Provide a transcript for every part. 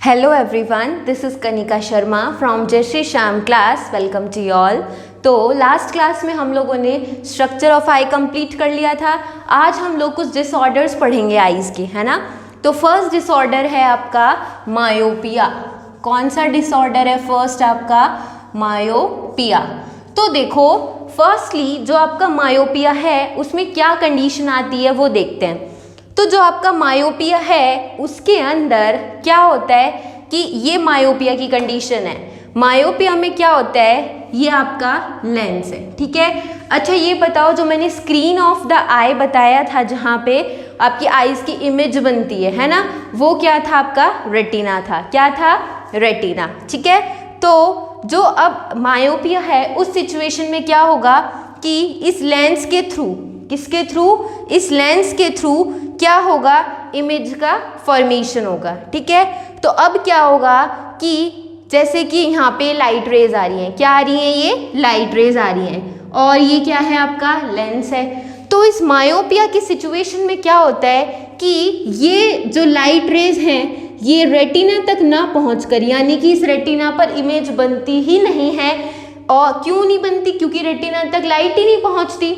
Hello everyone, this is Kanika Sharma from Jai Shri Shyam class. Welcome to you all. तो last class में हम लोगों ने स्ट्रक्चर ऑफ आई कंप्लीट कर लिया था। आज हम लोग कुछ डिसऑर्डर्स पढ़ेंगे आईज़ के, है ना। तो फर्स्ट डिसऑर्डर है आपका मायोपिया। कौन सा डिसऑर्डर है फर्स्ट आपका? मायोपिया। तो देखो, फर्स्टली जो आपका मायोपिया है उसमें क्या कंडीशन आती है वो देखते हैं। तो जो आपका मायोपिया है उसके अंदर क्या होता है कि ये मायोपिया की कंडीशन है। मायोपिया में क्या होता है, ये आपका लेंस है, ठीक है। अच्छा ये बताओ, जो मैंने स्क्रीन ऑफ द आई बताया था जहाँ पे आपकी आईज की इमेज बनती है ना, वो क्या था आपका? रेटिना था। क्या था? रेटिना, ठीक है। तो जो अब मायोपिया है उस सिचुएशन में क्या होगा कि इस लेंस के थ्रू, किसके थ्रू? इस लेंस के थ्रू क्या होगा? इमेज का फॉर्मेशन होगा, ठीक है। तो अब क्या होगा कि जैसे कि यहाँ पे लाइट रेज आ रही हैं, क्या आ रही हैं? ये लाइट रेज आ रही हैं और ये क्या है? आपका लेंस है। तो इस मायोपिया की सिचुएशन में क्या होता है कि ये जो लाइट रेज हैं ये रेटिना तक ना पहुँचकर, यानी कि इस रेटिना पर इमेज बनती ही नहीं है। और क्यों नहीं बनती? क्योंकि रेटिना तक लाइट ही नहीं पहुँचती।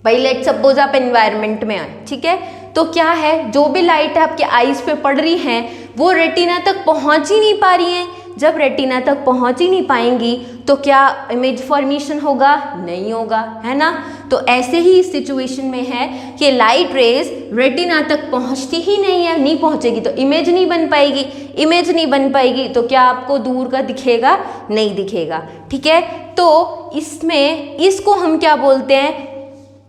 भाई लेट सपोज आप एनवायरनमेंट में आए, ठीक है, तो क्या है, जो भी लाइट आपके आईज पे पड़ रही हैं वो रेटिना तक पहुंच ही नहीं पा रही हैं। जब रेटिना तक पहुंच ही नहीं पाएंगी तो क्या इमेज फॉर्मेशन होगा? नहीं होगा, है ना। तो ऐसे ही इस सिचुएशन में है कि लाइट रेज रेटिना तक पहुंचती ही नहीं है, नहीं पहुंचेगी तो इमेज नहीं बन पाएगी। इमेज नहीं बन पाएगी तो क्या आपको दूर का दिखेगा? नहीं दिखेगा, ठीक है। तो इसमें इसको हम क्या बोलते हैं?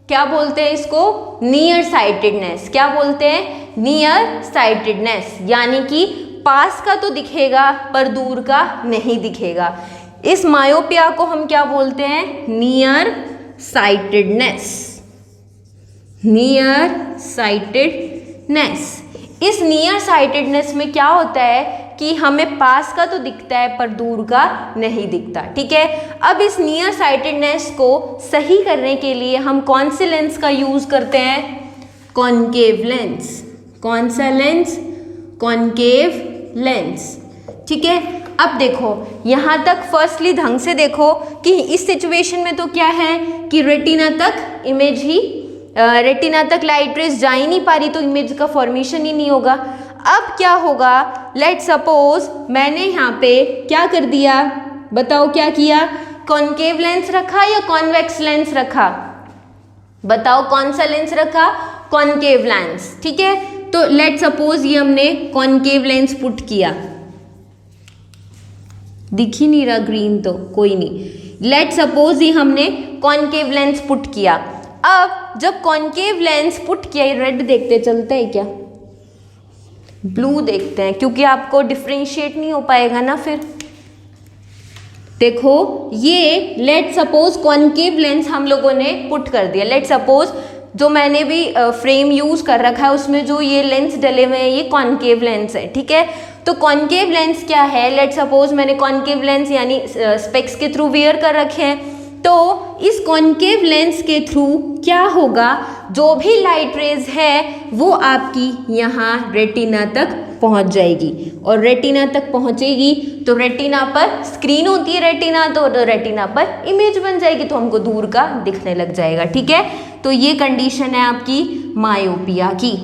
क्या बोलते हैं इसको? Near sightedness. क्या बोलते हैं? नियर साइटेडनेस, यानी कि पास का तो दिखेगा पर दूर का नहीं दिखेगा। इस मायोपिया को हम क्या बोलते हैं? Near sightedness. Near sightedness. इस नियर साइटेडनेस में क्या होता है कि हमें पास का तो दिखता है पर दूर का नहीं दिखता, ठीक है। अब इस नियर साइटेडनेस को सही करने के लिए हम कौन से लेंस का यूज करते हैं? Concave lens. कौन सा लेंस? कॉनकेव लेंस, ठीक है। अब देखो यहाँ तक फर्स्टली ढंग से देखो कि इस सिचुएशन में तो क्या है कि रेटिना तक इमेज ही, रेटिना तक लाइट रेज जा ही नहीं पा रही तो इमेज का फॉर्मेशन ही नहीं होगा। अब क्या होगा? लेट सपोज मैंने यहाँ पे क्या कर दिया, बताओ क्या किया? कॉनकेव लेंस रखा या कॉन्वेक्स लेंस रखा? बताओ कौन सा लेंस रखा? कॉनकेव लेंस, ठीक है। तो लेट सपोज ये हमने कॉनकेव लेंस पुट किया, दिख ही नहीं रहा ग्रीन, तो कोई नहीं। लेट सपोज ये हमने कॉनकेव लेंस पुट किया। अब जब कॉनकेव लेंस पुट किया, रेड देखते चलते हैं क्या? ब्लू देखते हैं, क्योंकि आपको डिफ्रेंशिएट नहीं हो पाएगा ना फिर। देखो ये लेट सपोज कॉनकेव लेंस हम लोगों ने पुट कर दिया। लेट सपोज जो मैंने भी फ्रेम यूज कर रखा है उसमें जो ये लेंस डले हुए हैं ये कॉनकेव लेंस है, ठीक है। तो कॉनकेव लेंस क्या है? लेट सपोज मैंने कॉनकेव लेंस यानी स्पेक्स के थ्रू वियर कर रखे हैं। तो इस कॉनकेव लेंस के थ्रू क्या होगा? जो भी लाइट रेज है वो आपकी यहाँ रेटिना तक पहुँच जाएगी और रेटिना तक पहुँचेगी तो रेटिना पर स्क्रीन होती है रेटिना, तो रेटिना पर इमेज बन जाएगी तो हमको दूर का दिखने लग जाएगा, ठीक है। तो ये कंडीशन है आपकी मायोपिया की,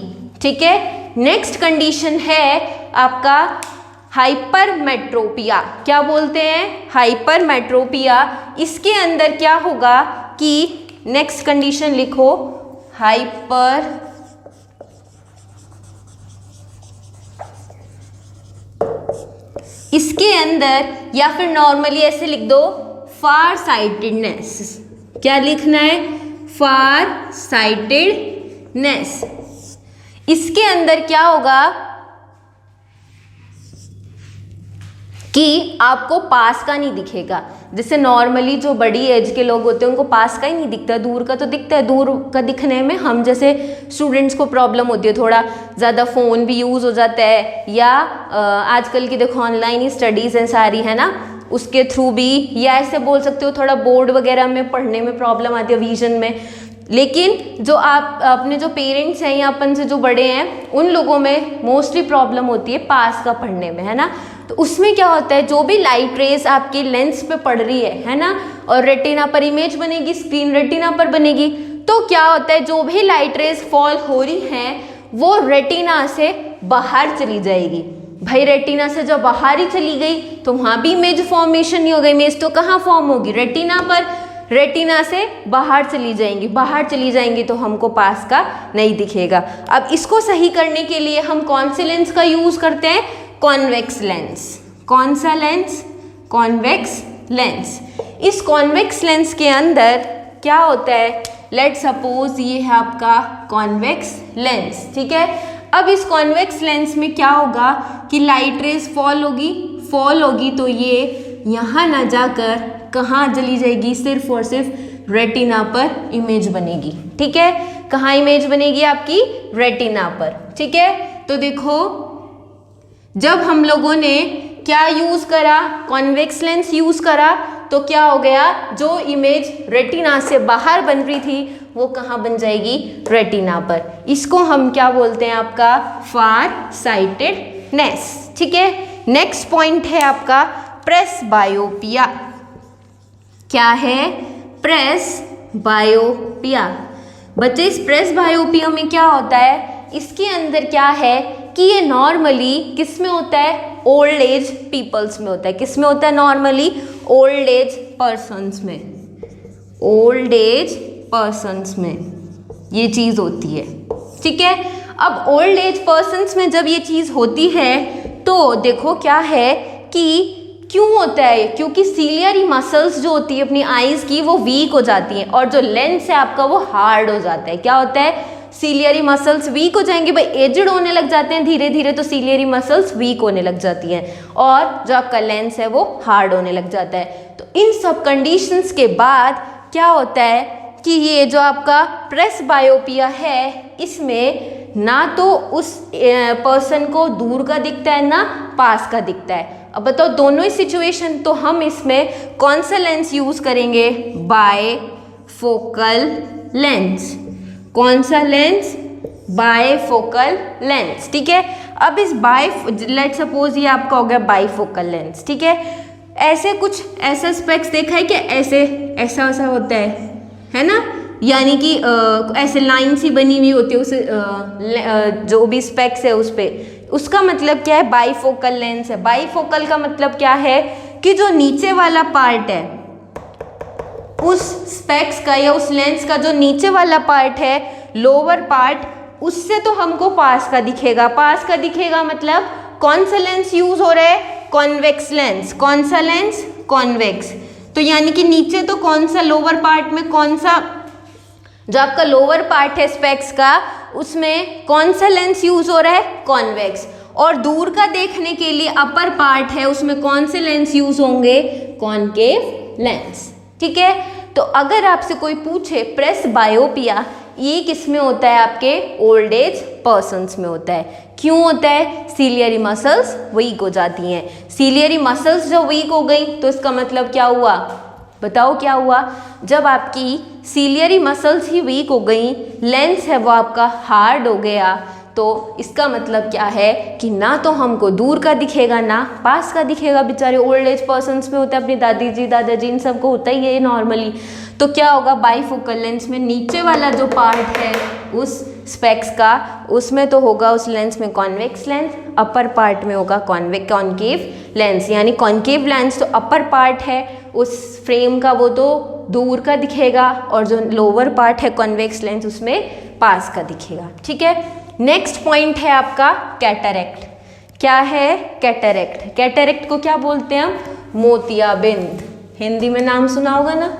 ठीक है। नेक्स्ट कंडीशन है आपका हाइपरमेट्रोपिया। क्या बोलते हैं? हाइपरमेट्रोपिया। इसके अंदर क्या होगा कि नेक्स्ट कंडीशन लिखो, हाइपर इसके अंदर या फिर नॉर्मली ऐसे लिख दो फार साइटेडनेस। क्या लिखना है? फार साइटेडनेस। इसके अंदर क्या होगा कि आपको पास का नहीं दिखेगा। जैसे नॉर्मली जो बड़ी एज के लोग होते हैं उनको पास का ही नहीं दिखता, दूर का तो दिखता है। दूर का दिखने में हम जैसे स्टूडेंट्स को प्रॉब्लम होती है, थोड़ा ज़्यादा फ़ोन भी यूज़ हो जाता है या आजकल की देखो ऑनलाइन ही स्टडीज़ हैं सारी, है ना, उसके थ्रू भी, या ऐसे बोल सकते हो थोड़ा बोर्ड वगैरह में पढ़ने में प्रॉब्लम आती है विजन में। लेकिन जो आप अपने जो पेरेंट्स हैं या अपन से जो बड़े हैं उन लोगों में मोस्टली प्रॉब्लम होती है पास का पढ़ने में, है ना। तो उसमें क्या होता है, जो भी लाइट रेस आपकी लेंस पे पड़ रही है ना, और रेटिना पर इमेज बनेगी, स्क्रीन रेटिना पर बनेगी, तो क्या होता है जो भी लाइट रेस फॉल हो रही हैं वो रेटिना से बाहर चली जाएगी। भाई रेटिना से जब बाहर ही चली गई तो वहाँ भी इमेज फॉर्मेशन नहीं होगा, इमेज तो कहाँ फॉर्म होगी, रेटिना पर। रेटिना से बाहर चली जाएंगी, बाहर चली जाएंगी तो हमको पास का नहीं दिखेगा। अब इसको सही करने के लिए हम कौन से लेंस का यूज़ करते हैं, कॉन्वेक्स लेंस। कौन सा लेंस, कॉन्वेक्स लेंस। इस कॉन्वेक्स लेंस के अंदर क्या होता है, लेट सपोज ये है आपका कॉन्वेक्स लेंस, ठीक है। अब इस कॉन्वेक्स लेंस में क्या होगा कि लाइट रेज फॉल होगी तो ये यहाँ ना जाकर कहाँ चली जाएगी, सिर्फ और सिर्फ रेटिना पर इमेज बनेगी, ठीक है। कहाँ इमेज बनेगी आपकी, रेटिना पर, ठीक है। तो देखो जब हम लोगों ने क्या यूज़ करा, कॉन्वेक्स लेंस यूज़ करा, तो क्या हो गया, जो इमेज रेटिना से बाहर बन रही थी वो कहाँ बन जाएगी, रेटिना पर। इसको हम क्या बोलते हैं, आपका फार साइटेडनेस, ठीक है। नेक्स्ट पॉइंट है आपका प्रेसबायोपिया। क्या है, प्रेसबायोपिया। बच्चे इस प्रेसबायोपिया में क्या होता है, इसके अंदर क्या है कि ये नॉर्मली किस में होता है, ओल्ड एज पीपल्स में होता है। किस में होता है, नॉर्मली ओल्ड एज पर्सन्स में, ओल्ड एज पर्सन्स में ये चीज़ होती है, ठीक है। अब ओल्ड एज पर्सन्स में जब ये चीज़ होती है तो देखो क्या है कि क्यों होता है, क्योंकि सीलियरी मसल्स जो होती है अपनी आईज की वो वीक हो जाती हैं और जो लेंस है आपका वो हार्ड हो जाता है। क्या होता है, सीलियरी मसल्स वीक हो जाएंगे, भाई एजड होने लग जाते हैं धीरे धीरे, तो सीलियरी मसल्स वीक होने लग जाती हैं और जो आपका लेंस है वो हार्ड होने लग जाता है। तो इन सब कंडीशंस के बाद क्या होता है कि ये जो आपका प्रेसबायोपिया है इसमें ना तो उस पर्सन को दूर का दिखता है ना पास का दिखता है। अब बताओ दोनों ही सिचुएशन, तो हम इसमें कौन सा लेंस यूज़ करेंगे, बायफोकल लेंस। कौन सा लेंस, बायफोकल लेंस, ठीक है। अब इस लेट सपोज ये आपका हो गया बायफोकल लेंस, ठीक है। ऐसे कुछ ऐसा स्पेक्स देखा है कि ऐसे ऐसा ऐसा होता है ना, यानी कि ऐसे लाइन सी बनी हुई होती है उस जो भी स्पेक्स है उस पे, उसका मतलब क्या है, बाईफोकल लेंस है। बाईफोकल का मतलब क्या है कि जो नीचे वाला पार्ट है उस स्पेक्स का या उस लेंस का जो नीचे वाला पार्ट है, लोअर पार्ट, उससे तो हमको पास का दिखेगा। पास का दिखेगा मतलब कौन सा लेंस यूज हो रहा है, कॉन्वेक्स लेंस। कौन सा लेंस, कॉन्वेक्स। तो यानी कि नीचे तो कौन सा, लोअर पार्ट में कौन सा, जो आपका लोअर पार्ट है स्पेक्स का उसमें कौन सा लेंस यूज हो रहा है, कॉन्वेक्स। और दूर का देखने के लिए अपर पार्ट है उसमें कौन से लेंस यूज होंगे, कॉनकेव लेंस, ठीक है। तो अगर आपसे कोई पूछे प्रेसबायोपिया ये किस में होता है, आपके ओल्ड एज पर्सन्स में होता है। क्यों होता है, सीलियरी मसल्स वीक हो जाती हैं। सीलियरी मसल्स जब वीक हो गई तो इसका मतलब क्या हुआ, बताओ क्या हुआ, जब आपकी सीलियरी मसल्स ही वीक हो गई, लेंस है वो आपका हार्ड हो गया, तो इसका मतलब क्या है कि ना तो हमको दूर का दिखेगा ना पास का दिखेगा। बेचारे ओल्ड एज पर्सन्स में होता है, अपनी दादी जी दादाजी इन सबको होता ही है नॉर्मली। तो क्या होगा, बाईफोकल लेंस में नीचे वाला जो पार्ट है उस स्पेक्स का, उसमें तो होगा उस लेंस में कॉन्वेक्स लेंस, अपर पार्ट में होगा कॉनकेव लेंस। यानी कॉनकेव लेंस तो अपर पार्ट है उस फ्रेम का, वो तो दूर का दिखेगा, और जो लोअर पार्ट है कॉन्वेक्स लेंस उसमें पास का दिखेगा, ठीक है। नेक्स्ट पॉइंट है आपका कैटरेक्ट। क्या है, कैटरेक्ट। कैटरेक्ट को क्या बोलते हैं हम, मोतियाबिंद। हिंदी में नाम सुना होगा ना,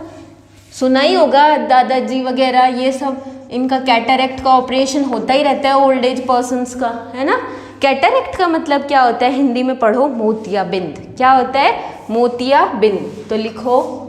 सुना ही होगा, दादाजी वगैरह ये सब, इनका कैटरेक्ट का ऑपरेशन होता ही रहता है ओल्ड एज पर्सन्स का, है ना। कैटरेक्ट का मतलब क्या होता है, हिंदी में पढ़ो, मोतियाबिंद। क्या होता है, मोतियाबिंद। तो लिखो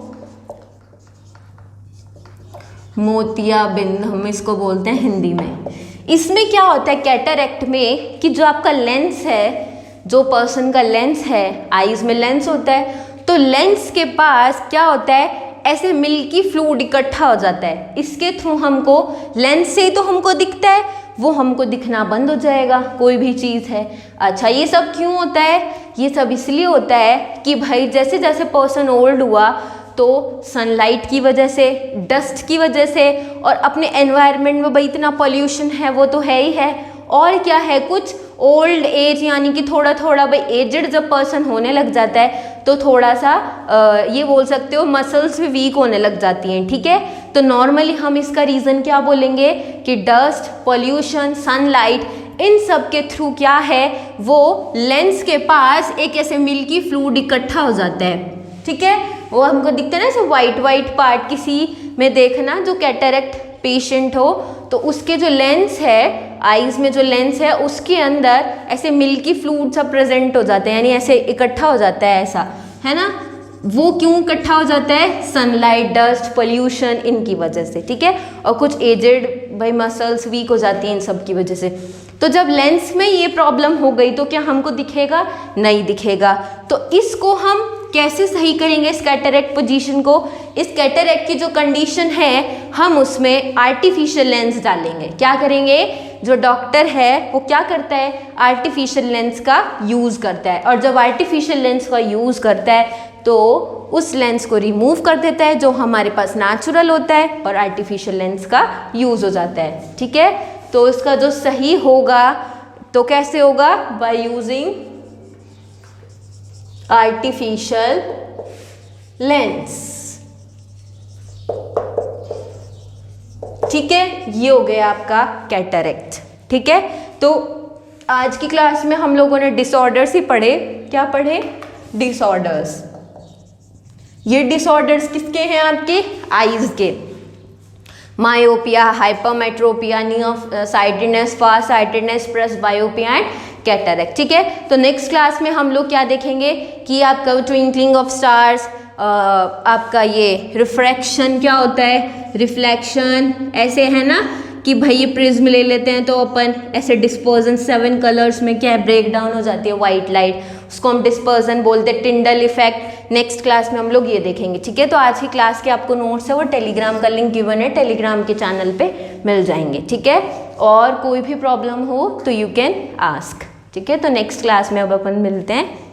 मोतियाबिंद, हम इसको बोलते हैं हिंदी में। इसमें क्या होता है कैटरेक्ट में कि जो आपका लेंस है, जो पर्सन का लेंस है, आईज में लेंस होता है, तो लेंस के पास क्या होता है, ऐसे मिल्की फ्लूइड इकट्ठा हो जाता है, इसके थ्रू हमको लेंस से ही तो हमको दिखता है, वो हमको दिखना बंद हो जाएगा कोई भी चीज़ है। अच्छा, ये सब क्यों होता है? ये सब इसलिए होता है कि भाई जैसे जैसे पर्सन ओल्ड हुआ तो सनलाइट की वजह से, डस्ट की वजह से, और अपने एनवायरनमेंट में भाई इतना पॉल्यूशन है वो तो है ही है, और क्या है, कुछ ओल्ड एज यानी कि थोड़ा थोड़ा भाई एजड जब पर्सन होने लग जाता है तो थोड़ा सा ये बोल सकते हो मसल्स भी वीक होने लग जाती हैं, ठीक है। तो नॉर्मली हम इसका रीज़न क्या बोलेंगे कि डस्ट, पॉल्यूशन, सनलाइट, इन सब के थ्रू क्या है, वो लेंस के पास एक ऐसे मिल्की फ्लूइड इकट्ठा हो जाता है, ठीक है। वो हमको दिखता है ना ऐसे वाइट वाइट पार्ट, किसी में देखना जो कैटरेक्ट पेशेंट हो तो उसके जो लेंस है, आईज में जो लेंस है उसके अंदर ऐसे मिल्की फ्लूइड सा प्रेजेंट हो जाते हैं, यानी ऐसे इकट्ठा हो जाता है, ऐसा है ना। वो क्यों इकट्ठा हो जाता है? सनलाइट, डस्ट, पोल्यूशन, इनकी वजह से, ठीक है। और कुछ एजेड भाई मसल्स वीक हो जाती हैं इन सब की वजह से। तो जब लेंस में ये प्रॉब्लम हो गई तो क्या हमको दिखेगा? नहीं दिखेगा। तो इसको हम कैसे सही करेंगे, इस कैटरेक्ट पोजीशन को? इस कैटरेक्ट की जो कंडीशन है हम उसमें आर्टिफिशियल लेंस डालेंगे। क्या करेंगे? जो डॉक्टर है वो क्या करता है? आर्टिफिशियल लेंस का यूज़ करता है, और जब आर्टिफिशियल लेंस का यूज़ करता है तो उस लेंस को रिमूव कर देता है जो हमारे पास नेचुरल होता है, और आर्टिफिशियल लेंस का यूज़ हो जाता है, ठीक है। तो इसका जो सही होगा तो कैसे होगा? बाय यूजिंग आर्टिफिशियल लेंस, ठीक है। ये हो गया आपका कैटरेक्ट, ठीक है। तो आज की क्लास में हम लोगों ने डिसऑर्डर्स ही पढ़े। क्या पढ़े? डिसऑर्डर्स। ये डिसऑर्डर्स किसके हैं? आपके आईज के। Myopia, hypermetropia, near sightedness, far sightedness, presbyopia and cataract, ठीक है। तो नेक्स्ट क्लास में हम लोग क्या देखेंगे कि आपका ट्विंकलिंग ऑफ स्टार्स, आपका ये रिफ्रैक्शन क्या होता है, रिफ्लेक्शन, ऐसे है ना कि भाई ये प्रिज्म ले लेते हैं तो अपन ऐसे डिस्पर्जन 7 कलर्स में क्या है, ब्रेक डाउन हो जाती है वाइट लाइट, उसको हम डिस्पर्जन बोलते हैं, टिंडल इफेक्ट। नेक्स्ट क्लास में हम लोग ये देखेंगे, ठीक है। तो आज की क्लास के आपको नोट्स है वो टेलीग्राम का लिंक गिवन है, टेलीग्राम के चैनल पे मिल जाएंगे, ठीक है। और कोई भी प्रॉब्लम हो तो यू कैन आस्क, ठीक है। तो नेक्स्ट क्लास में अब अपन मिलते हैं।